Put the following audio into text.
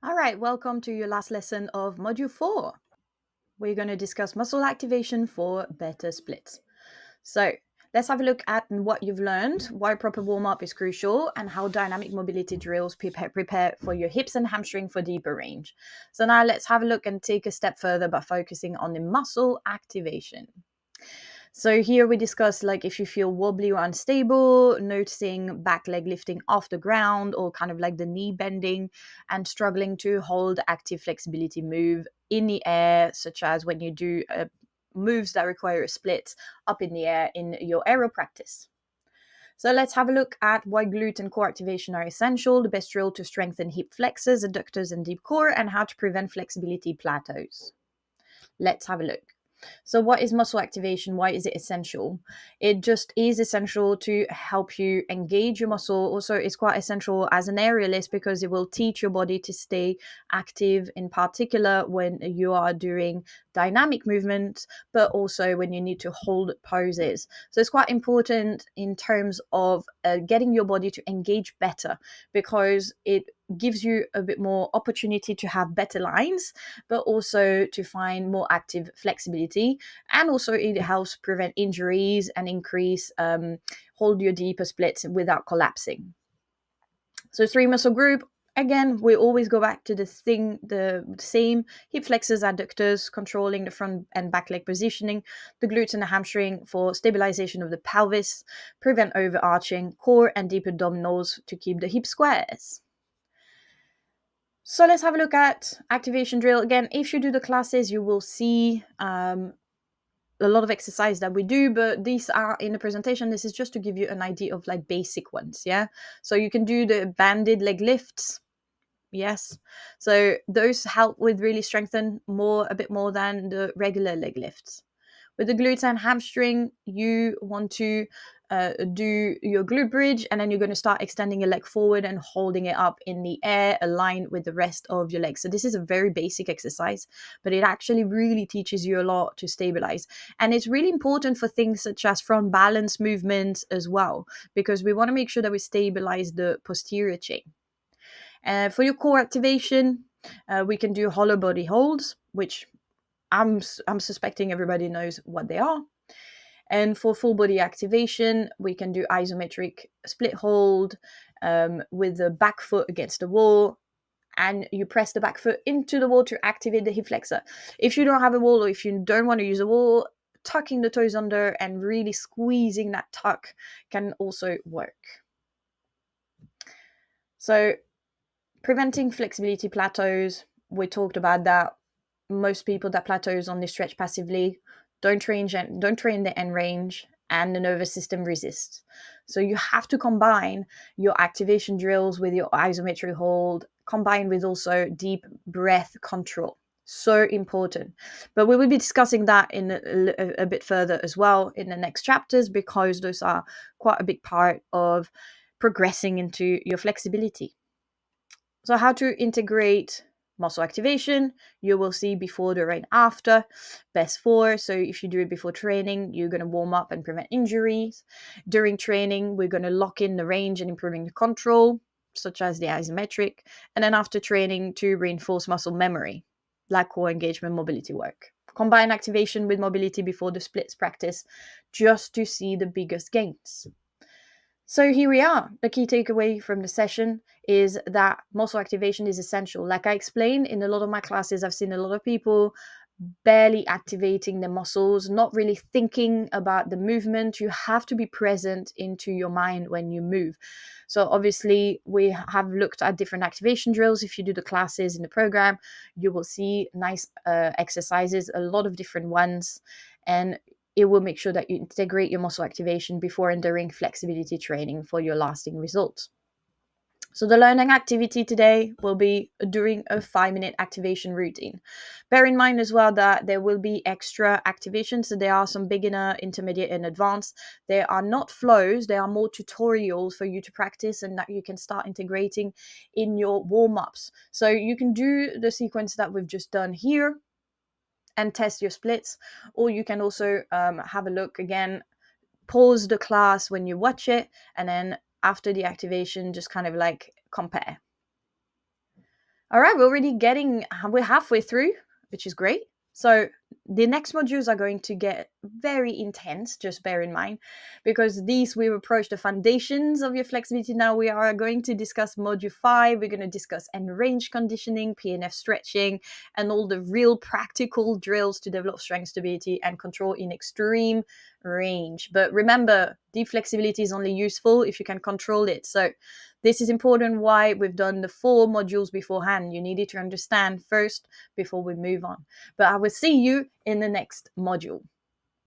All right, welcome to your last lesson of Module 4. We're going to discuss muscle activation for better splits. So let's have a look at what you've learned, why proper warm-up is crucial, and how dynamic mobility drills prepare for your hips and hamstring for deeper range. So now let's have a look and take a step further by focusing on the muscle activation. So here we discuss like if you feel wobbly or unstable, noticing back leg lifting off the ground or kind of like the knee bending and struggling to hold active flexibility move in the air, such as when you do moves that require a split up in the air in your aero practice. So let's have a look at why glute and core activation are essential, the best drill to strengthen hip flexors, adductors, and deep core, and how to prevent flexibility plateaus. Let's have a look. So, what is muscle activation? Why is it essential? It just is essential to help you engage your muscle. Also, it's quite essential as an aerialist because it will teach your body to stay active, in particular when you are doing dynamic movements, but also when you need to hold poses. So, it's quite important in terms of getting your body to engage better because it gives you a bit more opportunity to have better lines, but also to find more active flexibility. And also it helps prevent injuries and increase hold your deeper splits without collapsing. So three muscle group. Again, we always go back to the same hip flexors, adductors, controlling the front and back leg positioning, the glutes and the hamstring for stabilization of the pelvis, prevent overarching, core and deep abdominals to keep the hip squares. So let's have a look at activation drill. Again, if you do the classes, you will see a lot of exercise that we do, but these are in the presentation. This is just to give you an idea of like basic ones. Yeah. So you can do the banded leg lifts. Yes. So those help with really strengthen a bit more than the regular leg lifts. With the glutes and hamstring, you want to do your glute bridge, and then you're going to start extending your leg forward and holding it up in the air, aligned with the rest of your leg. So this is a very basic exercise, but it actually really teaches you a lot to stabilize. And it's really important for things such as front balance movements as well, because we want to make sure that we stabilize the posterior chain. For your core activation, we can do hollow body holds, which I'm suspecting everybody knows what they are. And for full body activation, we can do isometric split hold with the back foot against the wall. And you press the back foot into the wall to activate the hip flexor. If you don't have a wall or if you don't want to use a wall, tucking the toes under and really squeezing that tuck can also work. So preventing flexibility plateaus, we talked about that. Most people that plateaus only stretch passively, don't train the end range, and the nervous system resists. So you have to combine your activation drills with your isometric hold, combined with also deep breath control. So important. But we will be discussing that in a bit further as well in the next chapters, because those are quite a big part of progressing into your flexibility. So how to integrate muscle activation, you will see before, during, after, best for. So if you do it before training, you're going to warm up and prevent injuries. During training, we're going to lock in the range and improving the control, such as the isometric. And then after training, to reinforce muscle memory, like core engagement mobility work. Combine activation with mobility before the splits practice, just to see the biggest gains. So here we are. The key takeaway from the session is that muscle activation is essential. Like I explained in a lot of my classes, I've seen a lot of people barely activating the muscles, not really thinking about the movement. You have to be present into your mind when you move. So obviously we have looked at different activation drills. If you do the classes in the program, you will see nice exercises, a lot of different ones. And it will make sure that you integrate your muscle activation before and during flexibility training for your lasting results. So the learning activity today will be doing a 5-minute activation routine. Bear in mind as well that there will be extra activations. So there are some beginner, intermediate, and advanced. They are not flows. They are more tutorials for you to practice and that you can start integrating in your warm-ups. So you can do the sequence that we've just done here and test your splits, or you can also have a look again, pause the class when you watch it, and then after the activation just kind of like compare. All right, we're halfway through, which is great. So the next modules are going to get very intense, just bear in mind, because these we approach the foundations of your flexibility. Now we are going to discuss module 5. We're going to discuss end range conditioning, PNF stretching, and all the real practical drills to develop strength, stability, and control in extreme range. But remember, deep flexibility is only useful if you can control it. So this is important why we've done the 4 modules beforehand. You needed to understand first before we move on. But I will see you in the next module.